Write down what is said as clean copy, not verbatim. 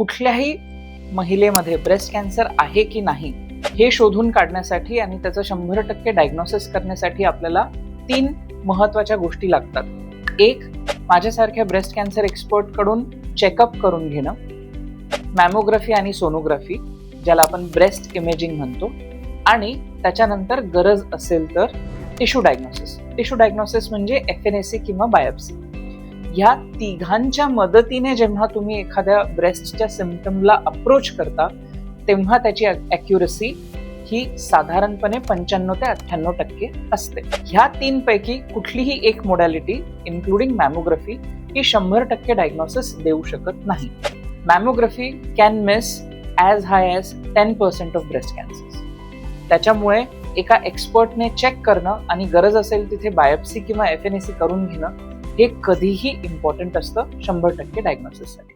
कुठल्याही महिलेमध्ये breast cancer आहे की नाही हे शोधून काढण्यासाठी आणि त्याचं 100% डायग्नोसिस करण्यासाठी आपल्याला 3 महत्वाच्या गोष्टी लागतात. एक, माझ्यासारख्या ब्रेस्ट कॅन्सर एक्सपर्ट कडून चेकअप करून घेणं, मॅमोग्राफी आणि सोनोग्राफी ज्याला आपण ब्रेस्ट इमेजिंग म्हणतो, आणि त्याच्यानंतर गरज असेल तर टिश्यू डायग्नोसिस. टिश्यू डायग्नोसिस म्हणजे FNAC किंवा बायोप्सी. ह्या तिघांच्या मदतीने जेव्हा तुम्ही एखाद्या ब्रेस्टच्या सिम्पटमला अप्रोच करता तेव्हा त्याची ॲक्युरसी ही साधारणपणे 95 ते 98% असते. ह्या 3 पैकी कुठलीही एक मोडॅलिटी इन्क्लुडिंग मॅमोग्राफी ही 100% डायग्नोसिस देऊ शकत नाही. Mammography can miss as high as 10% of breast cancers. त्याच्यामुळे एका एक्सपर्टने चेक करणं आणि गरज असेल तिथे बायोप्सी किंवा FNAC करून घेणं हे कधीही इम्पॉर्टंट असतं 100% डायग्नोसिससाठी.